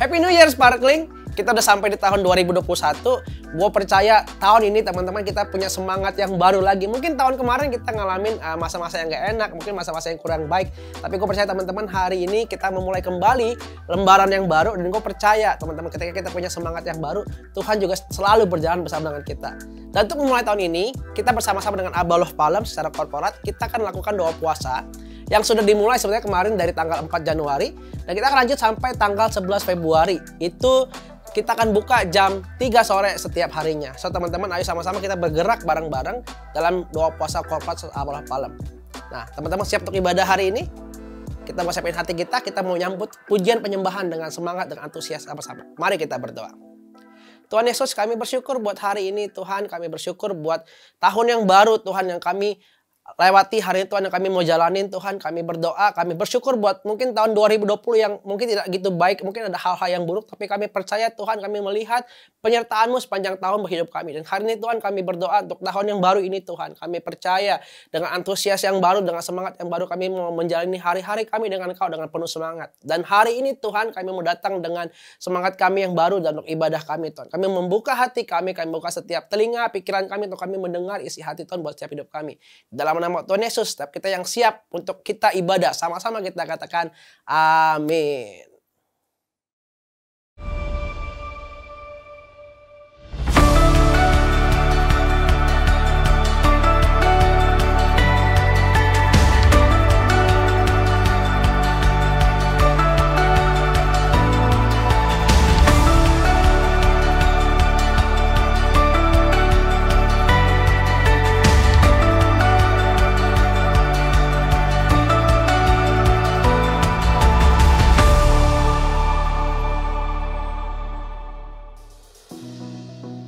Happy New Year Sparkling. Kita udah sampai di tahun 2021. Gue percaya tahun ini teman-teman kita punya semangat yang baru lagi. Mungkin tahun kemarin kita ngalamin masa-masa yang gak enak, mungkin masa-masa yang kurang baik. Tapi gue percaya teman-teman hari ini kita memulai kembali lembaran yang baru. Dan gue percaya teman-teman ketika kita punya semangat yang baru, Tuhan juga selalu berjalan bersama dengan kita. Dan untuk memulai tahun ini, kita bersama-sama dengan Abah Love Palem secara korporat, kita akan melakukan doa puasa yang sudah dimulai sebenarnya kemarin dari tanggal 4 Januari. Dan kita akan lanjut sampai tanggal 11 Februari. Itu kita akan buka jam 3 sore setiap harinya. So teman-teman, ayo sama-sama kita bergerak bareng-bareng dalam doa puasa korporat Abah Love Palem. Nah teman-teman siap untuk ibadah hari ini? Kita mau siapin hati kita mau nyambut pujian penyembahan dengan semangat, dengan antusias sama-sama. Mari kita berdoa. Tuhan Yesus, kami bersyukur buat hari ini Tuhan, kami bersyukur buat tahun yang baru Tuhan yang kami lewati hari ini Tuhan, yang kami mau jalanin Tuhan. Kami berdoa, kami bersyukur buat mungkin tahun 2020 yang mungkin tidak gitu baik, mungkin ada hal-hal yang buruk, tapi kami percaya Tuhan, kami melihat penyertaan-Mu sepanjang tahun berhidup kami. Dan hari ini Tuhan kami berdoa untuk tahun yang baru ini Tuhan. Kami percaya dengan antusias yang baru, dengan semangat yang baru, kami mau menjalani hari-hari kami dengan Engkau dengan penuh semangat. Dan hari ini Tuhan kami mau datang dengan semangat kami yang baru dan untuk ibadah kami Tuhan. Kami membuka hati kami membuka setiap telinga, pikiran kami untuk kami mendengar isi hati Tuhan buat setiap hidup kami. Dalam nama Tuhan Yesus, setiap kita yang siap untuk kita ibadah, sama-sama kita katakan amin.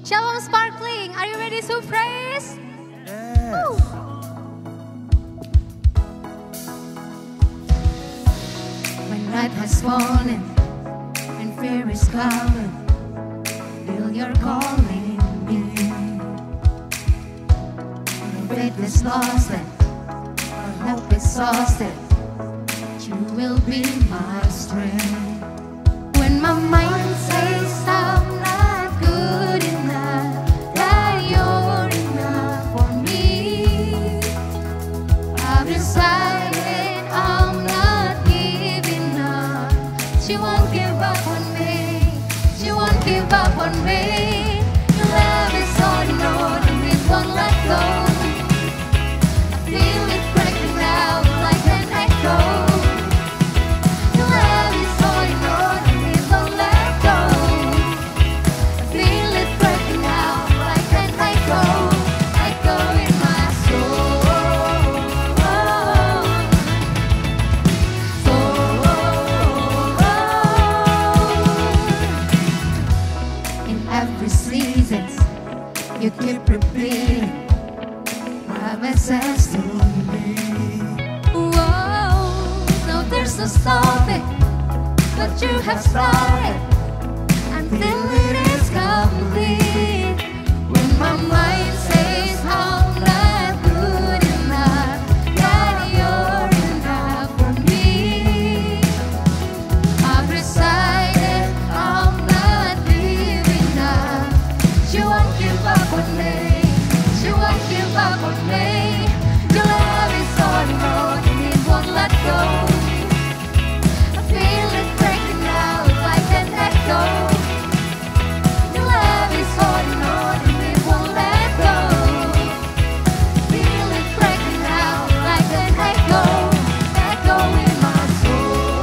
Shalom Sparkling, are you ready to praise? Yes. When night has fallen and fear is coming, feel you're calling me. When faith is lost and hope exhausted, you will be my strength. When my mind says I'm not good enough, that you're enough for me. I've decided I'm not giving up. She won't give up on me. She won't give up on me. Your love is all known and it won't let go. I feel it breaking out like an echo. Your love is all known and it won't let go. I feel it breaking out like an echo, echo in my soul. In every season, you keep repeating promises to me. Whoa, no, there's no stopping what you have started until it is complete. When my mind says I'm not good enough, that you're enough for me. I've decided I'm not giving up. She won't give up on me. She won't give up on me. Your love is all known and it won't let go. I feel it breaking out like an echo. Your love is all known and it won't let go. Feel it breaking out like an echo, echo in my soul.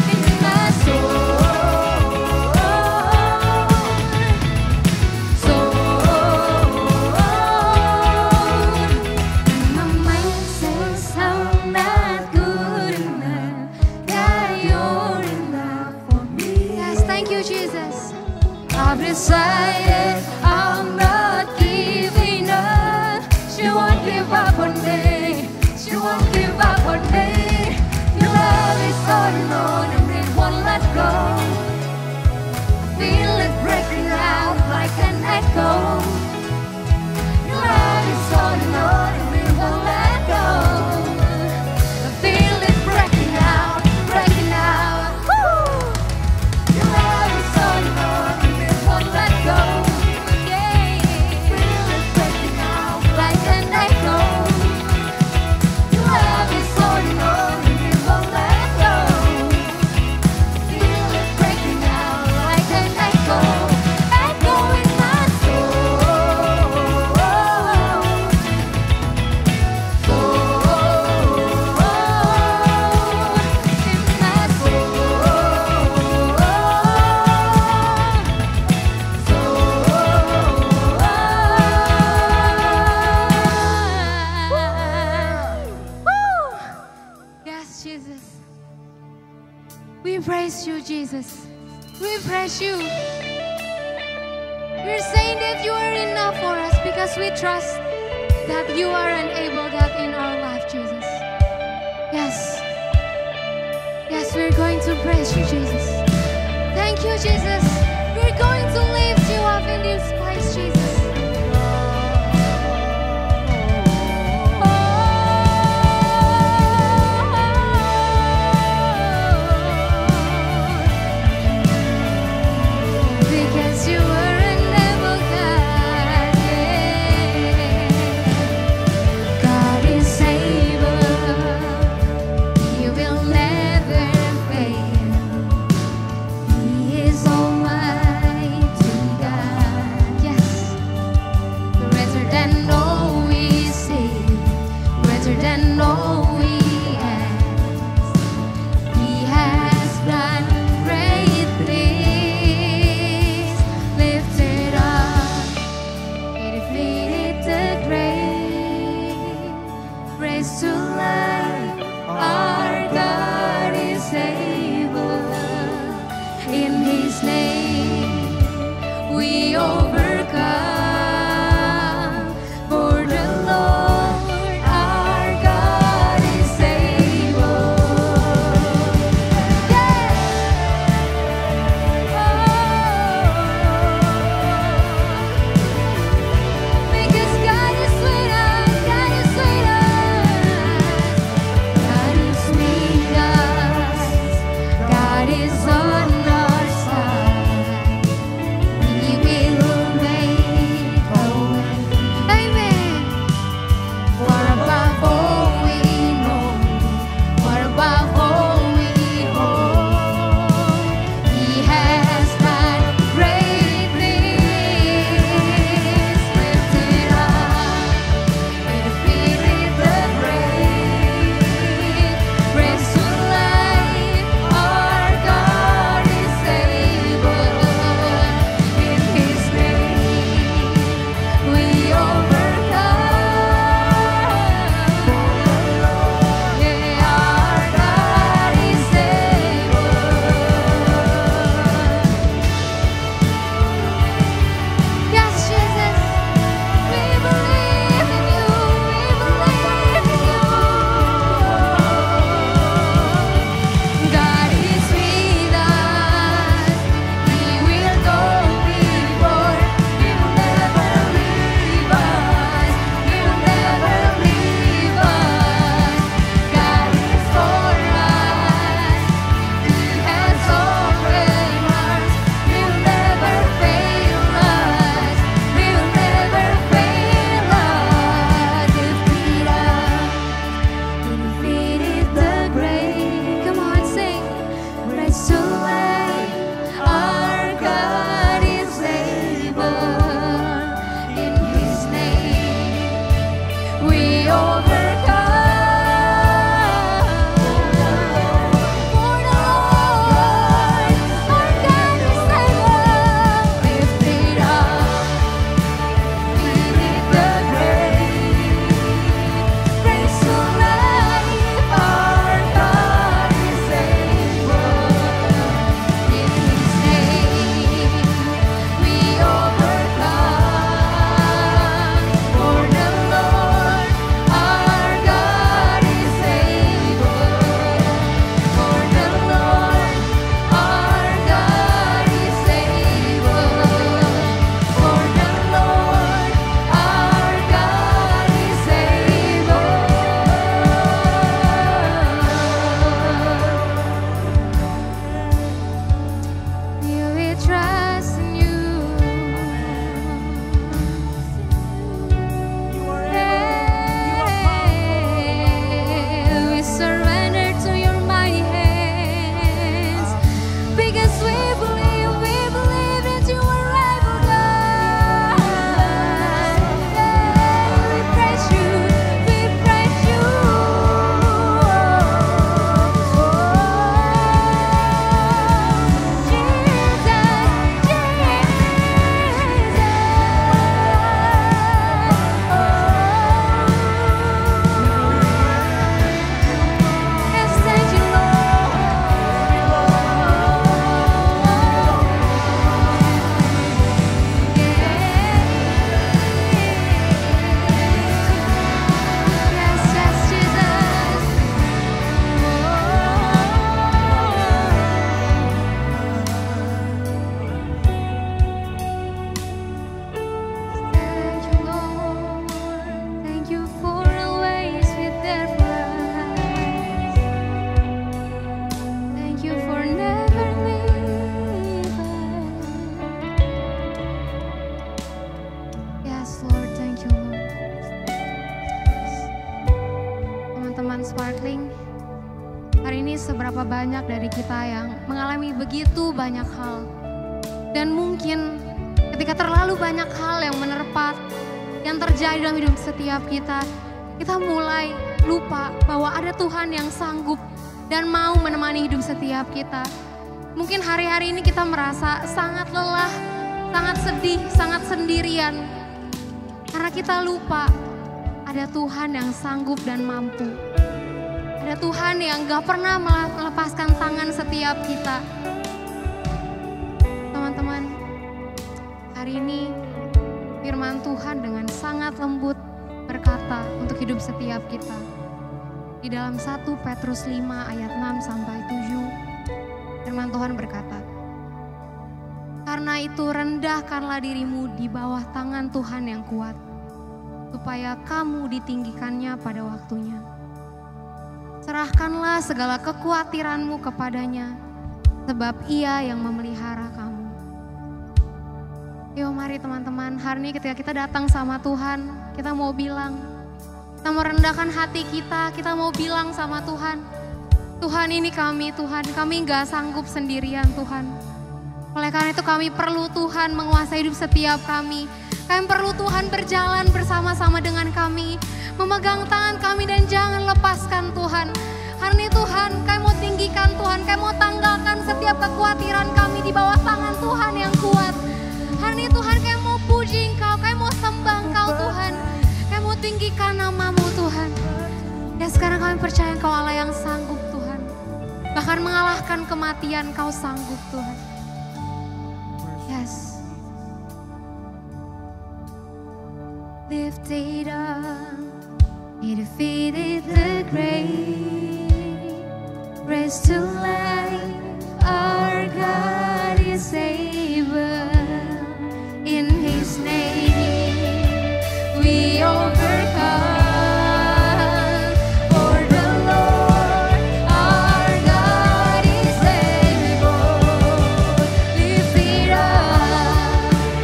In my soul. My mind says I'm not good enough, that you're enough for me. Yes, thank you Jesus. I've decided I'm not giving up. She won't give up on me. She won't give up on me. Your love is unknown and it won't let go. Feel it breaking out like an echo. Your love is unknown and it won't let We praise you, Jesus. We praise you. We're saying that you are enough for us because we trust that you are an able God in our life, Jesus. Yes. Yes, we're going to praise you, Jesus. Thank you, Jesus. We're going to lift you up in this place, Jesus. Because you are an able God, yeah. God is able, He will never fail. He is Almighty God, yes. Greater than all we see, greater than all we ask. He has done great things. Lifted up, He defeated the grave. Raised to life, our God is able. In His name, we overcome. For the Lord, our God is able. Yeah. Because God is with us, God is with us. God is with us, God is on our side. He will make a way. Amen. Far above all we know, far above all we hope. He has done great things. Lifted up, He defeated the grave. Raised to life, our God is able. In His name, we overcome. Yeah, our God is able. Yes, Jesus, we believe in you. We believe in you. God is with us. He will go before. He will never leave us. He will never leave us. God is for us. He has opened hearts. He will never fail us. He will never fail us. Defeated the grave. Come on, sing. Raised to life, our God is able. In His name, we overcome. For the Lord, our God is able. Lifted up, defeated the grave. Raised to life, our God is able. In His name, we overcome. For the Lord, our teman Sparkling, hari ini seberapa banyak dari kita yang mengalami begitu banyak hal. Dan mungkin ketika terlalu banyak hal yang menerpa, yang terjadi dalam hidup setiap kita, kita mulai lupa bahwa ada Tuhan yang sanggup dan mau menemani hidup setiap kita. Mungkin hari-hari ini kita merasa sangat lelah, sangat sedih, sangat sendirian. Karena kita lupa ada Tuhan yang sanggup dan mampu. Ada Tuhan yang gak pernah melepaskan tangan setiap kita. Teman-teman, hari ini firman Tuhan dengan sangat lembut berkata untuk hidup setiap kita. Di dalam 1 Petrus 5 ayat 6 sampai 7, firman Tuhan berkata, "Karena itu rendahkanlah dirimu di bawah tangan Tuhan yang kuat, supaya kamu ditinggikannya pada waktunya. Serahkanlah segala kekhawatiranmu kepadanya, sebab Ia yang memelihara kamu." Yuk mari teman-teman, hari ini ketika kita datang sama Tuhan, kita mau bilang, kita mau rendahkan hati kita mau bilang sama Tuhan, Tuhan ini kami Tuhan, kami gak sanggup sendirian Tuhan. Oleh karena itu kami perlu Tuhan menguasai hidup setiap kami. Kami perlu Tuhan berjalan bersama-sama dengan kami, memegang tangan kami dan jangan lepaskan Tuhan. Hari ini Tuhan, kami mau tinggikan Tuhan, kami mau tanggalkan setiap kekhawatiran kami di bawah tangan Tuhan yang kuat. Hari ini Tuhan, kami mau puji Engkau, kami mau sembah Engkau Tuhan, kami mau tinggikan nama-Mu Tuhan. Dan sekarang kami percaya Engkau Allah yang sanggup Tuhan, bahkan mengalahkan kematian Engkau sanggup Tuhan. Yes. Lifted up, He defeated the grave, raised to life, our God is able. In His name we overcome. For the Lord our God is able. Lifted up,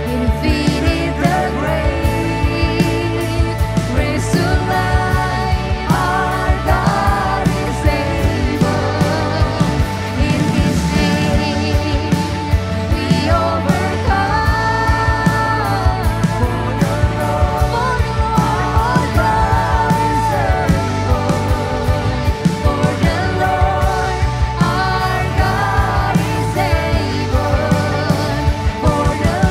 He defeated the grave, raised to life, our God is able. In His name we overcome.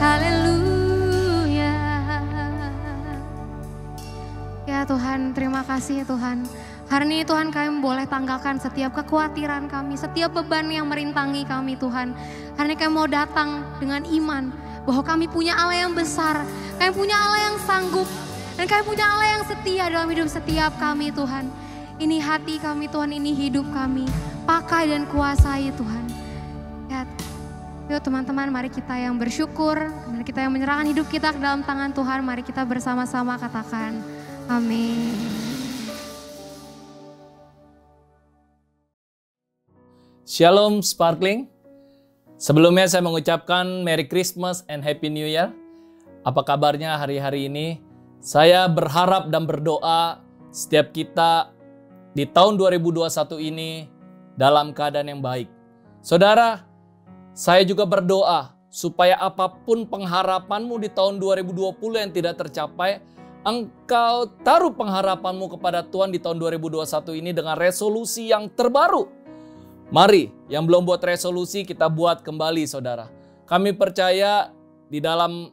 Haleluya. Ya Tuhan, terima kasih ya Tuhan. Hari ini Tuhan kami boleh tanggalkan setiap kekhawatiran kami, setiap beban yang merintangi kami Tuhan. Hari ini kami mau datang dengan iman bahwa kami punya Allah yang besar, kami punya Allah yang sanggup, dan kami punya Allah yang setia dalam hidup setiap kami Tuhan. Ini hati kami Tuhan, ini hidup kami, pakai dan kuasai Tuhan. Ya, yuk teman-teman, mari kita yang bersyukur, mari kita yang menyerahkan hidup kita ke dalam tangan Tuhan, mari kita bersama-sama katakan amin. Shalom Sparkling. Sebelumnya saya mengucapkan Merry Christmas and Happy New Year. Apa kabarnya hari-hari ini? Saya berharap dan berdoa setiap kita di tahun 2021 ini dalam keadaan yang baik. Saudara, saya juga berdoa supaya apapun pengharapanmu di tahun 2020 yang tidak tercapai, engkau taruh pengharapanmu kepada Tuhan di tahun 2021 ini dengan resolusi yang terbaru. Mari, yang belum buat resolusi kita buat kembali saudara. Kami percaya di dalam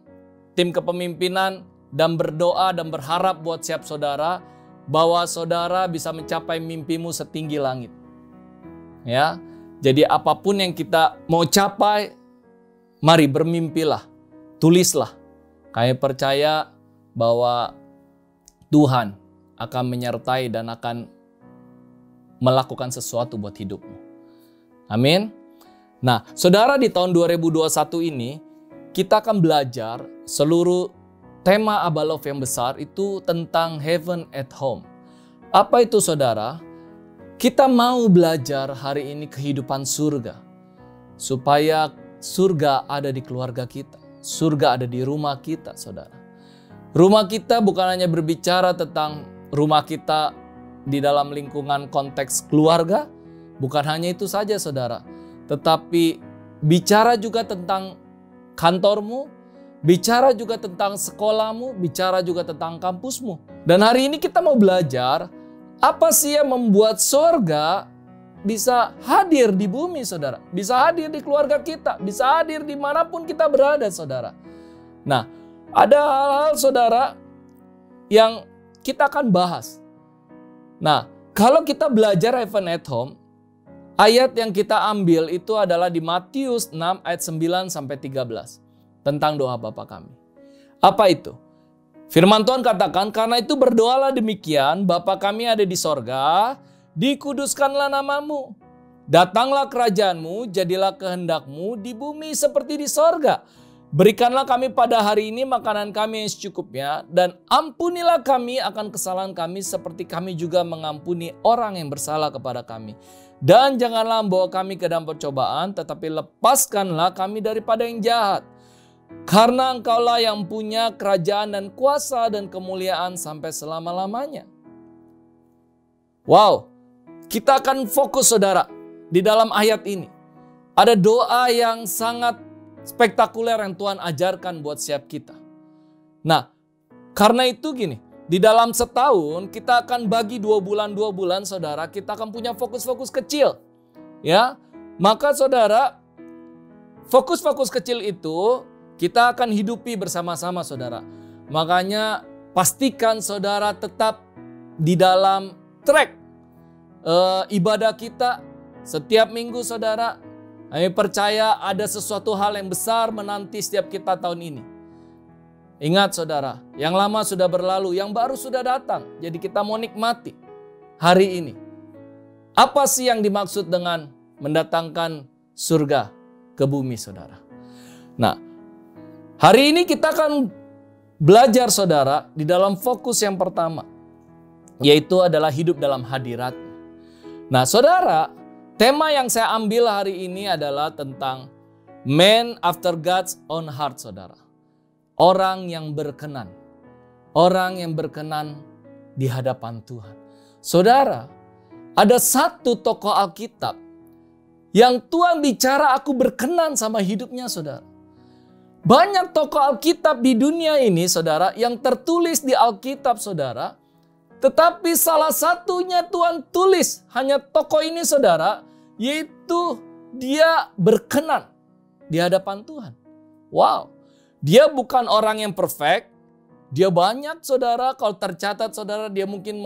tim kepemimpinan dan berdoa dan berharap buat siap saudara bahwa saudara bisa mencapai mimpimu setinggi langit. Ya, jadi apapun yang kita mau capai, mari bermimpilah, tulislah. Kami percaya bahwa Tuhan akan menyertai dan akan melakukan sesuatu buat hidupmu. Amin. Nah, saudara, di tahun 2021 ini kita akan belajar seluruh tema Abba Love yang besar itu tentang heaven at home. Apa itu saudara? Kita mau belajar hari ini kehidupan surga. Supaya surga ada di keluarga kita. Surga ada di rumah kita, saudara. Rumah kita bukan hanya berbicara tentang rumah kita di dalam lingkungan konteks keluarga. Bukan hanya itu saja, saudara. Tetapi bicara juga tentang kantormu, bicara juga tentang sekolahmu, bicara juga tentang kampusmu. Dan hari ini kita mau belajar apa sih yang membuat surga bisa hadir di bumi, saudara. Bisa hadir di keluarga kita, bisa hadir dimanapun kita berada, saudara. Nah, ada hal-hal, saudara, yang kita akan bahas. Nah, kalau kita belajar Heaven at Home, ayat yang kita ambil itu adalah di Matius 6 ayat 9 sampai 13 tentang doa Bapa kami. Apa itu? Firman Tuhan katakan, karena itu berdoalah demikian, Bapa kami ada di sorga, dikuduskanlah namamu. Datanglah kerajaanmu, jadilah kehendakmu di bumi seperti di sorga. Berikanlah kami pada hari ini makanan kami yang secukupnya, dan ampunilah kami akan kesalahan kami seperti kami juga mengampuni orang yang bersalah kepada kami. Dan janganlah membawa kami ke dalam percobaan, tetapi lepaskanlah kami daripada yang jahat. Karena engkaulah yang punya kerajaan dan kuasa dan kemuliaan sampai selama-lamanya. Wow, kita akan fokus, saudara, di dalam ayat ini. Ada doa yang sangat spektakuler yang Tuhan ajarkan buat setiap kita. Nah, karena itu gini, di dalam setahun kita akan bagi 2 bulan, saudara, kita akan punya fokus-fokus kecil. Ya, maka saudara, fokus-fokus kecil itu kita akan hidupi bersama-sama, saudara. Makanya pastikan saudara tetap di dalam track ibadah kita setiap minggu, saudara. Kami percaya ada sesuatu hal yang besar menanti setiap kita tahun ini. Ingat, saudara, yang lama sudah berlalu, yang baru sudah datang. Jadi kita mau nikmati hari ini. Apa sih yang dimaksud dengan mendatangkan surga ke bumi, saudara? Nah, hari ini kita akan belajar, saudara, di dalam fokus yang pertama, yaitu adalah hidup dalam hadirat. Nah, saudara, tema yang saya ambil hari ini adalah tentang man after God's own heart, saudara. Orang yang berkenan. Orang yang berkenan di hadapan Tuhan. Saudara, ada satu tokoh Alkitab yang Tuhan bicara aku berkenan sama hidupnya, saudara. Banyak tokoh Alkitab di dunia ini, saudara, yang tertulis di Alkitab, saudara. Tetapi salah satunya Tuhan tulis hanya tokoh ini, saudara, yaitu dia berkenan di hadapan Tuhan. Wow, dia bukan orang yang perfect. Dia banyak, saudara, kalau tercatat, saudara, dia mungkin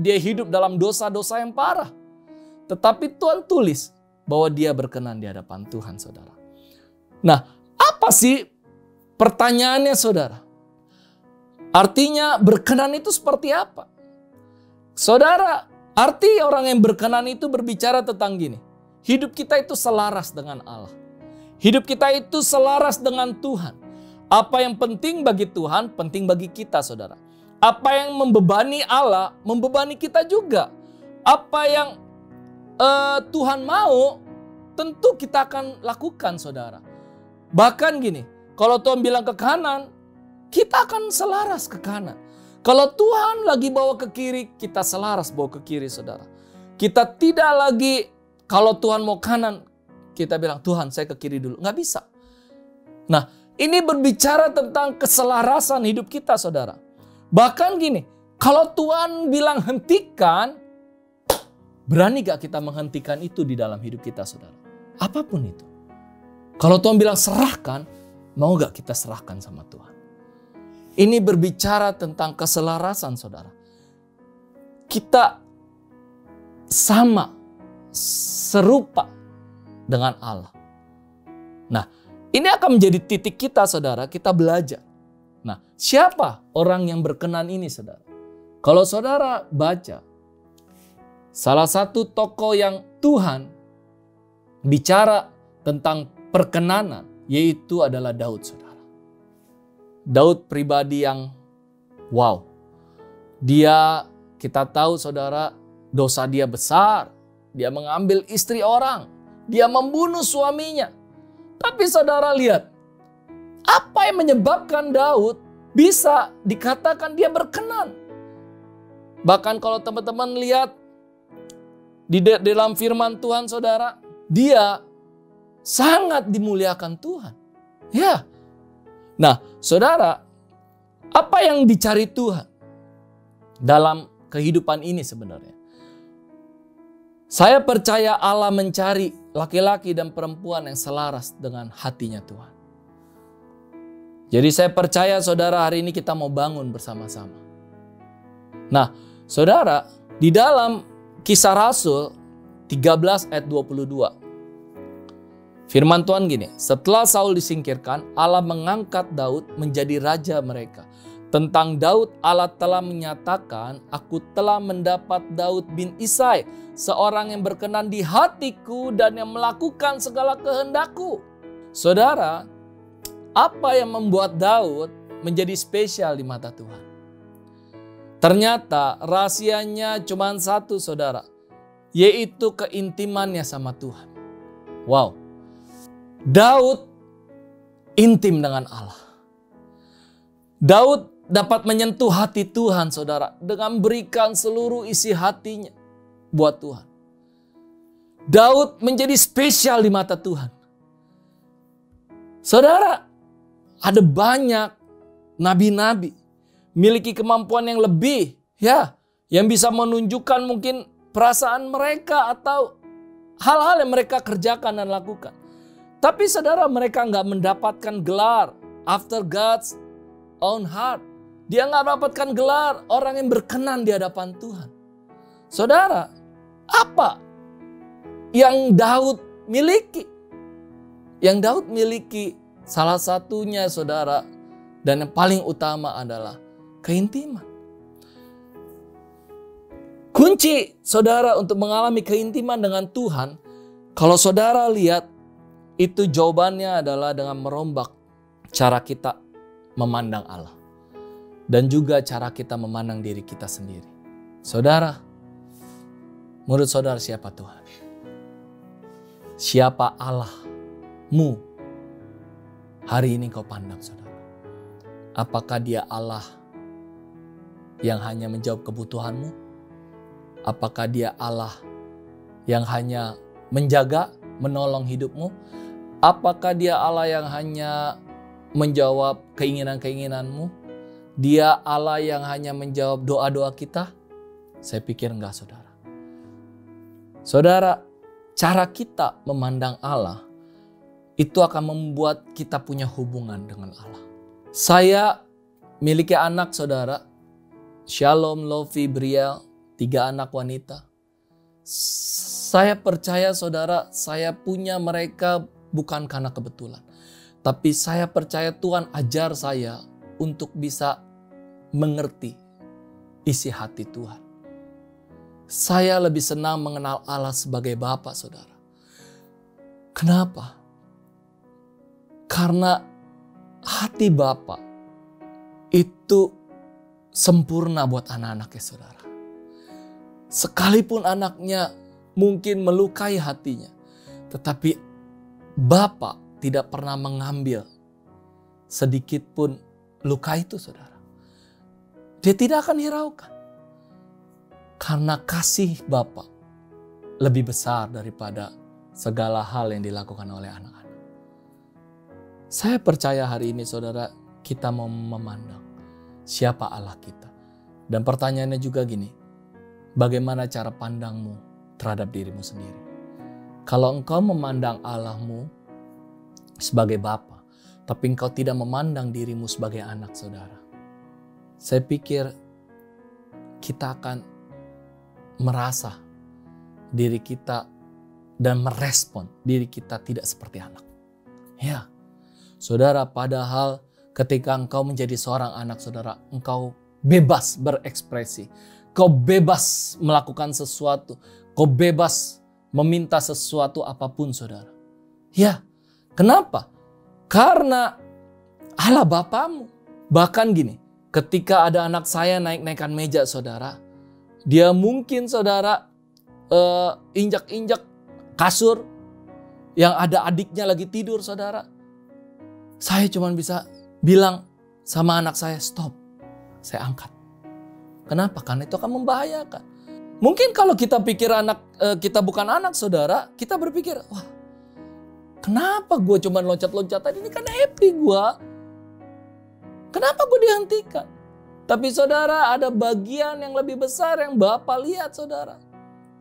dia hidup dalam dosa-dosa yang parah. Tetapi Tuhan tulis bahwa dia berkenan di hadapan Tuhan, saudara. Nah, apa sih pertanyaannya, saudara? Artinya berkenan itu seperti apa? Saudara, arti orang yang berkenan itu berbicara tentang gini. Hidup kita itu selaras dengan Allah. Hidup kita itu selaras dengan Tuhan. Apa yang penting bagi Tuhan, penting bagi kita, saudara. Apa yang membebani Allah, membebani kita juga. Apa yang Tuhan mau, tentu kita akan lakukan, saudara. Bahkan gini, kalau Tuhan bilang ke kanan, kita akan selaras ke kanan. Kalau Tuhan lagi bawa ke kiri, kita selaras bawa ke kiri, saudara. Kita tidak lagi, kalau Tuhan mau kanan, kita bilang, Tuhan saya ke kiri dulu. Nggak bisa. Nah, ini berbicara tentang keselarasan hidup kita, saudara. Bahkan gini, kalau Tuhan bilang hentikan, berani gak kita menghentikan itu di dalam hidup kita, saudara? Apapun itu. Kalau Tuhan bilang serahkan, mau gak kita serahkan sama Tuhan? Ini berbicara tentang keselarasan, saudara. Kita sama, serupa dengan Allah. Nah, ini akan menjadi titik kita, saudara. Kita belajar. Nah, siapa orang yang berkenan ini, saudara? Kalau saudara baca, salah satu tokoh yang Tuhan bicara tentang perkenanan, yaitu adalah Daud, saudara. Daud pribadi yang wow. Dia kita tahu saudara, dosa dia besar. Dia mengambil istri orang. Dia membunuh suaminya. Tapi saudara lihat, apa yang menyebabkan Daud bisa dikatakan dia berkenan? Bahkan kalau teman-teman lihat di dalam firman Tuhan saudara, dia sangat dimuliakan Tuhan. Ya. Nah, saudara, apa yang dicari Tuhan dalam kehidupan ini sebenarnya? Saya percaya Allah mencari laki-laki dan perempuan yang selaras dengan hatinya Tuhan. Jadi saya percaya saudara, hari ini kita mau bangun bersama-sama. Nah, saudara, di dalam Kisah Rasul 13 ayat 22. Firman Tuhan gini, setelah Saul disingkirkan, Allah mengangkat Daud menjadi raja mereka. Tentang Daud, Allah telah menyatakan, aku telah mendapat Daud bin Isai, seorang yang berkenan di hatiku dan yang melakukan segala kehendakku. Saudara, apa yang membuat Daud menjadi spesial di mata Tuhan? Ternyata rahasianya cuma satu saudara, yaitu keintimannya sama Tuhan. Wow, Daud intim dengan Allah. Daud dapat menyentuh hati Tuhan saudara dengan berikan seluruh isi hatinya buat Tuhan. Daud menjadi spesial di mata Tuhan. Saudara, ada banyak nabi-nabi memiliki kemampuan yang lebih, ya, yang bisa menunjukkan mungkin perasaan mereka atau hal-hal yang mereka kerjakan dan lakukan. Tapi saudara, mereka nggak mendapatkan gelar after God's own heart. Dia nggak mendapatkan gelar orang yang berkenan di hadapan Tuhan. Saudara, apa yang Daud miliki? Yang Daud miliki salah satunya saudara, dan yang paling utama adalah keintiman. Kunci saudara untuk mengalami keintiman dengan Tuhan, kalau saudara lihat, itu jawabannya adalah dengan merombak cara kita memandang Allah. Dan juga cara kita memandang diri kita sendiri. Saudara, menurut saudara siapa Tuhan? Siapa Allahmu? Hari ini kau pandang saudara. Apakah dia Allah yang hanya menjawab kebutuhanmu? Apakah dia Allah yang hanya menjaga, menolong hidupmu? Apakah dia Allah yang hanya menjawab keinginan-keinginanmu? Dia Allah yang hanya menjawab doa-doa kita? Saya pikir enggak saudara. Saudara, cara kita memandang Allah itu akan membuat kita punya hubungan dengan Allah. Saya miliki anak saudara, Shalom, Lofi, Briel, 3 anak wanita. Saya percaya saudara, saya punya mereka bukan karena kebetulan. Tapi saya percaya Tuhan ajar saya untuk bisa mengerti isi hati Tuhan. Saya lebih senang mengenal Allah sebagai Bapa, saudara. Kenapa? Karena hati Bapa itu sempurna buat anak-anaknya, saudara. Sekalipun anaknya mungkin melukai hatinya, tetapi Bapa tidak pernah mengambil sedikit pun luka itu, saudara. Dia tidak akan hiraukan. Karena kasih Bapa lebih besar daripada segala hal yang dilakukan oleh anak-anak. Saya percaya hari ini saudara, kita mau memandang siapa Allah kita. Dan pertanyaannya juga gini, bagaimana cara pandangmu terhadap dirimu sendiri? Kalau engkau memandang Allahmu sebagai Bapa, tapi engkau tidak memandang dirimu sebagai anak saudara, saya pikir kita akan merasa diri kita dan merespon diri kita tidak seperti anak. Ya, saudara, padahal ketika engkau menjadi seorang anak saudara, engkau bebas berekspresi. Kau bebas melakukan sesuatu. Kau bebas meminta sesuatu apapun saudara. Ya, kenapa? Karena Allah Bapamu. Bahkan gini, ketika ada anak saya naik-naikan meja saudara, Dia mungkin saudara injak-injak kasur yang ada adiknya lagi tidur saudara. Saya cuma bisa bilang sama anak saya, stop, saya angkat. Kenapa? Karena itu akan membahayakan. Mungkin kalau kita pikir anak kita bukan anak saudara, kita berpikir, wah kenapa gue cuma loncat-loncatan, ini kan happy gue. Kenapa gue dihentikan? Tapi saudara, ada bagian yang lebih besar yang Bapak lihat saudara.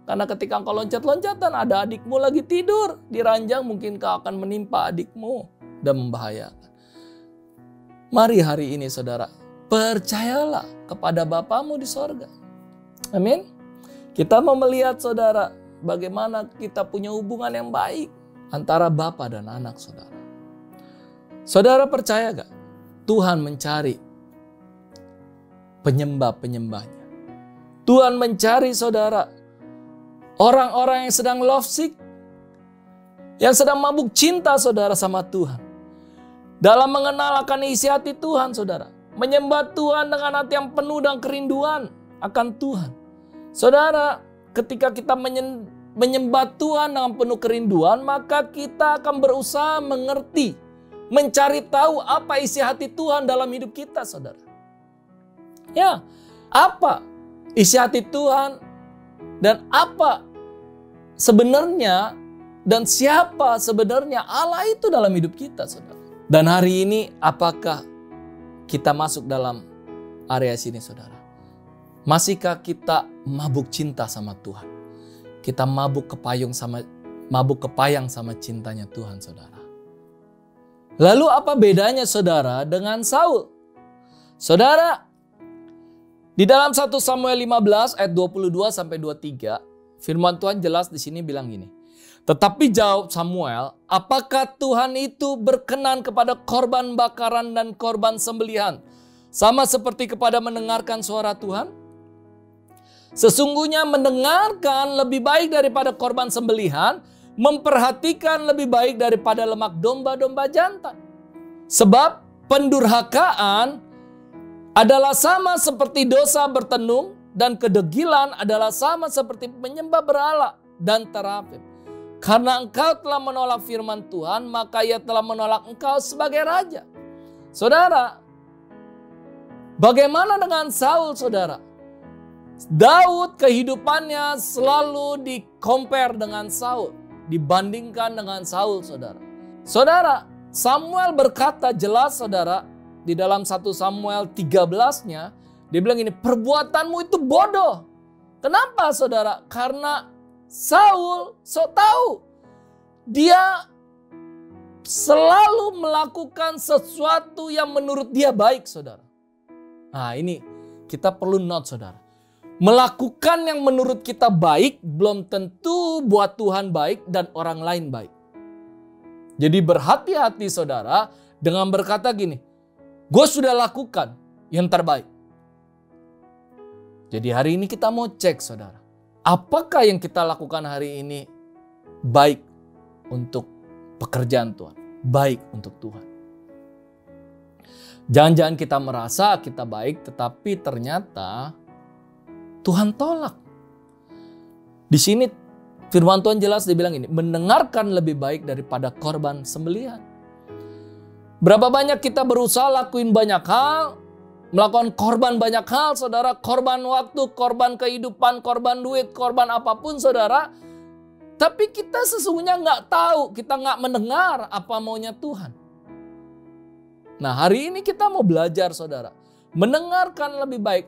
Karena ketika engkau loncat-loncatan, ada adikmu lagi tidur di ranjang, mungkin kau akan menimpa adikmu dan membahayakan. Mari hari ini saudara, percayalah kepada Bapamu di sorga. Amin. Kita mau melihat saudara, bagaimana kita punya hubungan yang baik antara Bapa dan anak saudara. Saudara percaya gak? Tuhan mencari penyembah-penyembahnya. Tuhan mencari saudara, orang-orang yang sedang lovesick, yang sedang mabuk cinta saudara sama Tuhan. Dalam mengenal akan isi hati Tuhan saudara. Menyembah Tuhan dengan hati yang penuh dan kerinduan akan Tuhan. Saudara, ketika kita menyembah Tuhan dengan penuh kerinduan, maka kita akan berusaha mengerti, mencari tahu apa isi hati Tuhan dalam hidup kita saudara. Ya, apa isi hati Tuhan dan apa sebenarnya dan siapa sebenarnya Allah itu dalam hidup kita saudara. Dan hari ini apakah kita masuk dalam area sini saudara? Masihkah kita mabuk cinta sama Tuhan? Kita mabuk kepayang sama cintanya Tuhan saudara. Lalu apa bedanya saudara dengan Saul? Saudara, di dalam 1 Samuel 15 ayat 22 sampai 23, firman Tuhan jelas di sini bilang gini. Tetapi jawab Samuel, apakah Tuhan itu berkenan kepada korban bakaran dan korban sembelihan, sama seperti kepada mendengarkan suara Tuhan? Sesungguhnya mendengarkan lebih baik daripada korban sembelihan, memperhatikan lebih baik daripada lemak domba-domba jantan. Sebab pendurhakaan adalah sama seperti dosa bertenung, dan kedegilan adalah sama seperti menyembah berhala dan terapim. Karena engkau telah menolak firman Tuhan, maka ia telah menolak engkau sebagai raja. Saudara, bagaimana dengan Saul saudara? Daud kehidupannya selalu di-compare dengan Saul, dibandingkan dengan Saul saudara. Saudara, Samuel berkata jelas saudara, di dalam 1 Samuel 13-nya, dia bilang ini, perbuatanmu itu bodoh. Kenapa saudara? Karena Saul tahu dia selalu melakukan sesuatu yang menurut dia baik saudara. Nah ini kita perlu note saudara. Melakukan yang menurut kita baik belum tentu buat Tuhan baik dan orang lain baik. Jadi berhati-hati saudara dengan berkata gini, gue sudah lakukan yang terbaik. Jadi hari ini kita mau cek saudara. Apakah yang kita lakukan hari ini baik untuk pekerjaan Tuhan? Baik untuk Tuhan. Jangan-jangan kita merasa kita baik tetapi ternyata Tuhan tolak. Di sini firman Tuhan jelas dibilang ini, mendengarkan lebih baik daripada korban sembelihan. Berapa banyak kita berusaha lakuin banyak hal, melakukan korban banyak hal, saudara. Korban waktu, korban kehidupan, korban duit, korban apapun, saudara. Tapi kita sesungguhnya nggak tahu, kita nggak mendengar apa maunya Tuhan. Nah hari ini kita mau belajar, saudara. Mendengarkan lebih baik,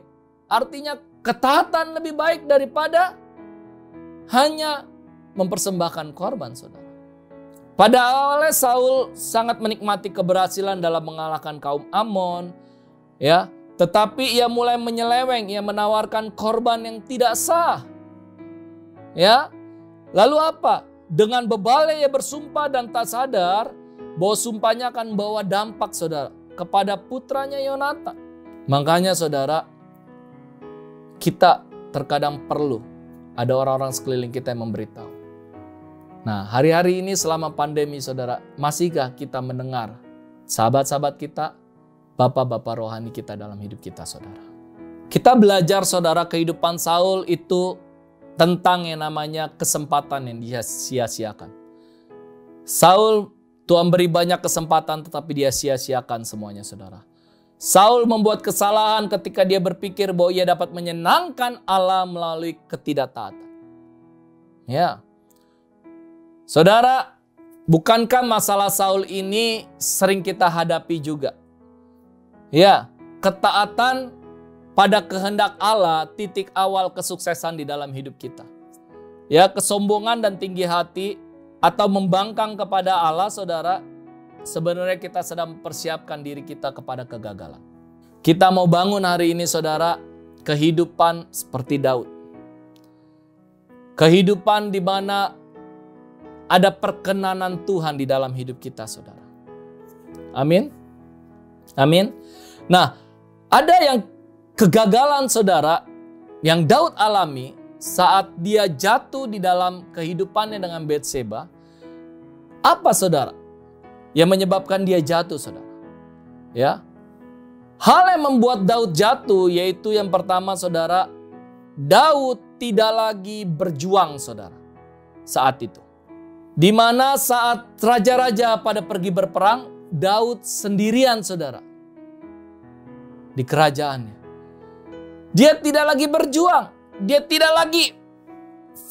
artinya ketaatan lebih baik daripada hanya mempersembahkan korban, saudara. Pada awalnya Saul sangat menikmati keberhasilan dalam mengalahkan kaum Amon. Ya, tetapi ia mulai menyeleweng, ia menawarkan korban yang tidak sah. Ya, lalu apa? Dengan bebalnya ia bersumpah dan tak sadar bahwa sumpahnya akan bawa dampak saudara kepada putranya Yonatan. Makanya saudara, kita terkadang perlu ada orang-orang sekeliling kita yang memberitahu. Nah, hari-hari ini selama pandemi saudara, masihkah kita mendengar sahabat-sahabat kita, bapak-bapak rohani kita dalam hidup kita saudara? Kita belajar saudara kehidupan Saul itu tentang yang namanya kesempatan yang dia sia-siakan. Saul, Tuhan beri banyak kesempatan tetapi dia sia-siakan semuanya saudara. Saul membuat kesalahan ketika dia berpikir bahwa ia dapat menyenangkan Allah melalui ketidaktaatan. Ya. Saudara, bukankah masalah Saul ini sering kita hadapi juga? Ya, ketaatan pada kehendak Allah titik awal kesuksesan di dalam hidup kita. Ya, kesombongan dan tinggi hati atau membangkang kepada Allah saudara, sebenarnya kita sedang mempersiapkan diri kita kepada kegagalan. Kita mau bangun hari ini saudara, kehidupan seperti Daud. Kehidupan di mana ada perkenanan Tuhan di dalam hidup kita saudara. Amin. Amin. Nah, ada yang kegagalan saudara yang Daud alami saat dia jatuh di dalam kehidupannya dengan Batseba. Apa saudara yang menyebabkan dia jatuh saudara? Ya. Hal yang membuat Daud jatuh yaitu yang pertama saudara, Daud tidak lagi berjuang saudara saat itu. Di mana saat raja-raja pada pergi berperang, Daud sendirian saudara di kerajaannya. Dia tidak lagi berjuang, dia tidak lagi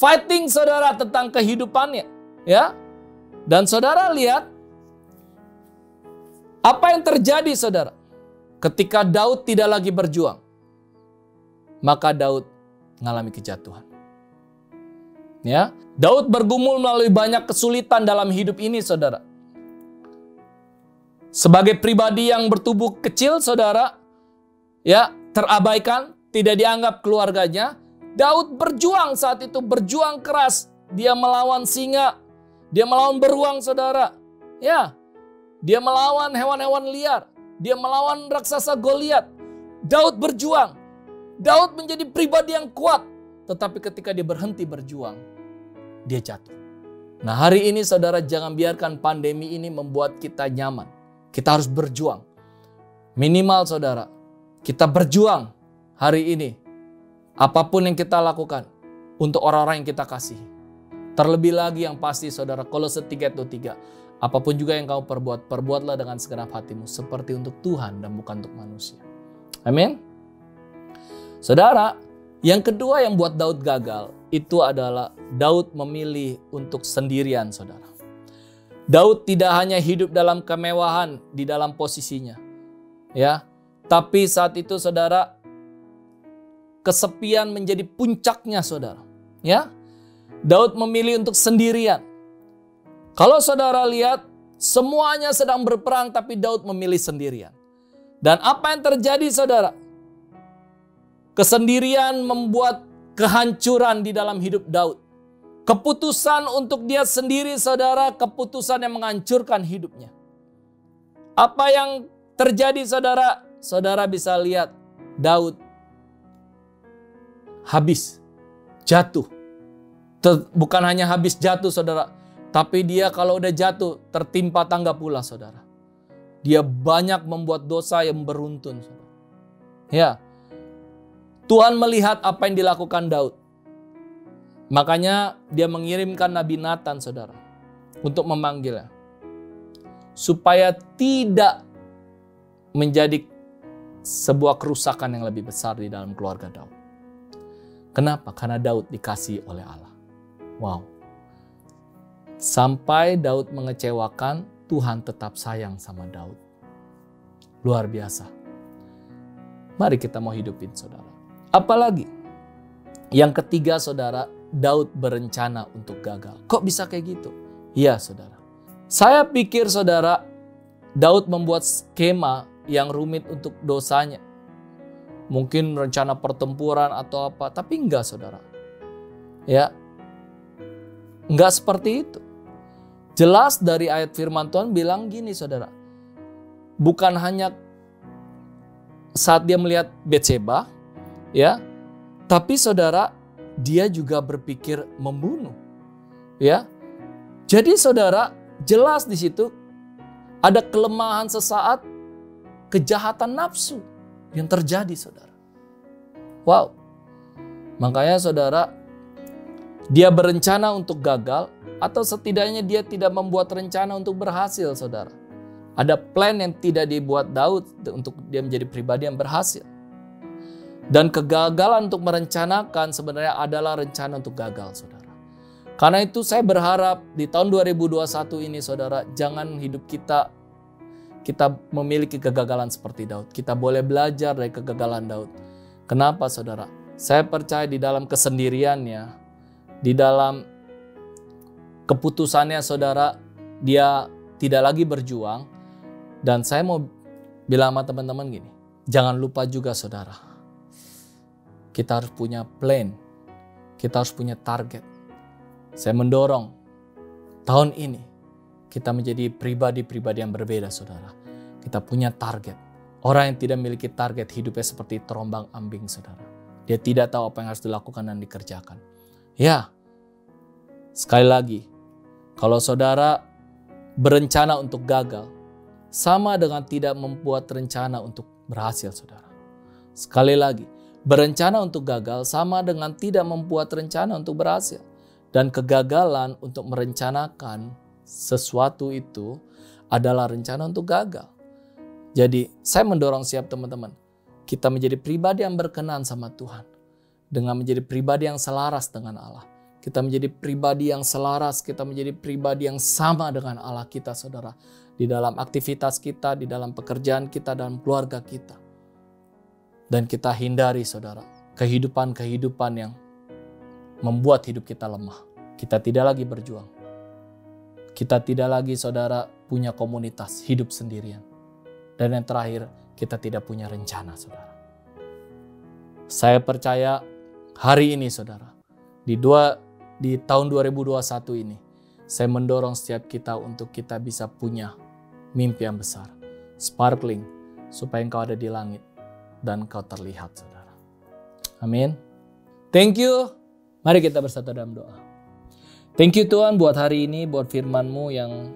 fighting saudara tentang kehidupannya, ya. Dan saudara lihat apa yang terjadi saudara ketika Daud tidak lagi berjuang. Maka Daud mengalami kejatuhan. Ya, Daud bergumul melalui banyak kesulitan dalam hidup ini saudara. Sebagai pribadi yang bertubuh kecil saudara, ya, terabaikan, tidak dianggap keluarganya, Daud berjuang saat itu, berjuang keras. Dia melawan singa, dia melawan beruang saudara. Ya, dia melawan hewan-hewan liar, dia melawan raksasa Goliat. Daud berjuang. Daud menjadi pribadi yang kuat. Tetapi ketika dia berhenti berjuang, dia jatuh. Nah hari ini saudara jangan biarkan pandemi ini membuat kita nyaman. Kita harus berjuang. Minimal saudara, kita berjuang hari ini. Apapun yang kita lakukan untuk orang-orang yang kita kasihi. Terlebih lagi yang pasti saudara, Kolose 3:3. Apapun juga yang kamu perbuat, perbuatlah dengan segenap hatimu. Seperti untuk Tuhan dan bukan untuk manusia. Amin. Saudara, yang kedua yang buat Daud gagal, itu adalah Daud memilih untuk sendirian saudara. Daud tidak hanya hidup dalam kemewahan di dalam posisinya. Ya, tapi saat itu saudara, kesepian menjadi puncaknya saudara. Ya, Daud memilih untuk sendirian. Kalau saudara lihat, semuanya sedang berperang tapi Daud memilih sendirian. Dan apa yang terjadi saudara? Kesendirian membuat kehancuran di dalam hidup Daud. Keputusan untuk dia sendiri saudara, keputusan yang menghancurkan hidupnya. Apa yang terjadi saudara? Saudara bisa lihat Daud habis, jatuh. Bukan hanya habis jatuh saudara, tapi dia kalau udah jatuh tertimpa tangga pula saudara. Dia banyak membuat dosa yang beruntun saudara. Ya, Tuhan melihat apa yang dilakukan Daud. Makanya dia mengirimkan Nabi Nathan saudara untuk memanggilnya. Supaya tidak menjadi sebuah kerusakan yang lebih besar di dalam keluarga Daud. Kenapa? Karena Daud dikasihi oleh Allah. Wow. Sampai Daud mengecewakan, Tuhan tetap sayang sama Daud. Luar biasa. Mari kita mau hidupin saudara. Apalagi? Yang ketiga saudara, Daud berencana untuk gagal. Kok bisa kayak gitu? Iya saudara. Saya pikir saudara, Daud membuat skema yang rumit untuk dosanya. Mungkin rencana pertempuran atau apa, tapi enggak saudara. Ya, enggak seperti itu. Jelas dari ayat firman Tuhan bilang gini saudara. Bukan hanya saat dia melihat Batseba, ya, tapi saudara, dia juga berpikir membunuh. Ya. Jadi saudara, jelas di situ ada kelemahan sesaat, kejahatan nafsu yang terjadi saudara. Wow. Makanya saudara, dia berencana untuk gagal atau setidaknya dia tidak membuat rencana untuk berhasil, saudara. Ada plan yang tidak dibuat Daud untuk dia menjadi pribadi yang berhasil. Dan kegagalan untuk merencanakan sebenarnya adalah rencana untuk gagal, saudara. Karena itu saya berharap di tahun 2021 ini, saudara, jangan hidup kita memiliki kegagalan seperti Daud. Kita boleh belajar dari kegagalan Daud. Kenapa, saudara? Saya percaya di dalam kesendiriannya, di dalam keputusannya, saudara, dia tidak lagi berjuang. Dan saya mau bilang sama teman-teman gini, jangan lupa juga, saudara, kita harus punya plan, kita harus punya target. Saya mendorong tahun ini kita menjadi pribadi-pribadi yang berbeda, saudara. Kita punya target. Orang yang tidak memiliki target hidupnya seperti terombang ambing, saudara. Dia tidak tahu apa yang harus dilakukan dan dikerjakan. Ya, sekali lagi, kalau saudara berencana untuk gagal, sama dengan tidak membuat rencana untuk berhasil, saudara. Sekali lagi, berencana untuk gagal sama dengan tidak membuat rencana untuk berhasil. Dan kegagalan untuk merencanakan sesuatu itu adalah rencana untuk gagal. Jadi saya mendorong siap teman-teman, kita menjadi pribadi yang berkenan sama Tuhan. Dengan menjadi pribadi yang selaras dengan Allah. Kita menjadi pribadi yang selaras, kita menjadi pribadi yang sama dengan Allah kita, saudara. Di dalam aktivitas kita, di dalam pekerjaan kita, dalam keluarga kita. Dan kita hindari, saudara, kehidupan-kehidupan yang membuat hidup kita lemah. Kita tidak lagi berjuang. Kita tidak lagi, saudara, punya komunitas, hidup sendirian. Dan yang terakhir, kita tidak punya rencana, saudara. Saya percaya hari ini, saudara, di tahun 2021 ini, saya mendorong setiap kita untuk kita bisa punya mimpi yang besar. Sparkling, supaya engkau ada di langit dan engkau terlihat, saudara. Amin. Thank you. Mari kita bersatu dalam doa. Thank you Tuhan buat hari ini, buat firman-Mu yang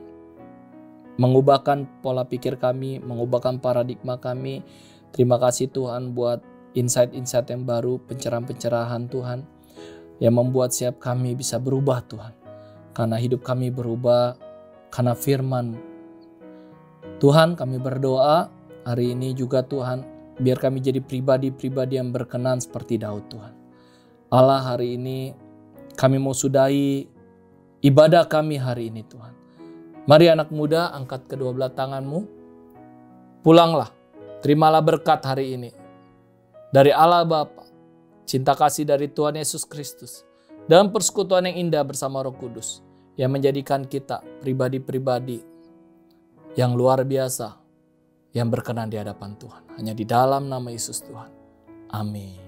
mengubahkan pola pikir kami, mengubahkan paradigma kami. Terima kasih Tuhan buat insight-insight yang baru, pencerahan-pencerahan Tuhan, yang membuat setiap kami bisa berubah Tuhan. Karena hidup kami berubah, karena firman Tuhan. Kami berdoa hari ini juga Tuhan, biar kami jadi pribadi-pribadi yang berkenan seperti Daud Tuhan. Allah, hari ini kami mau sudahi ibadah kami hari ini Tuhan. Mari anak muda, angkat kedua belah tanganmu. Pulanglah, terimalah berkat hari ini. Dari Allah Bapa, cinta kasih dari Tuhan Yesus Kristus, dan persekutuan yang indah bersama Roh Kudus, yang menjadikan kita pribadi-pribadi yang luar biasa, yang berkenan di hadapan Tuhan. Hanya di dalam nama Yesus Tuhan. Amin.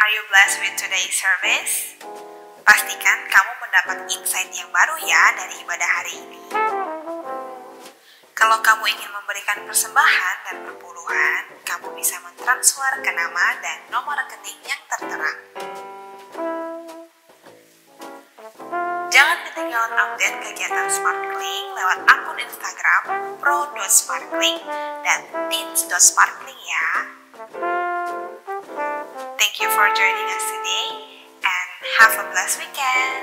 Are you blessed with today's service? Pastikan kamu mendapat insight yang baru ya dari ibadah hari ini. Kalau kamu ingin memberikan persembahan dan perpuluhan, kamu bisa mentransfer ke nama dan nomor rekening yang tertera. Jangan ketinggalan update kegiatan Sparkling lewat akun Instagram pro.sparkling dan teens.sparkling ya. Thank you for joining us today and have a blessed weekend.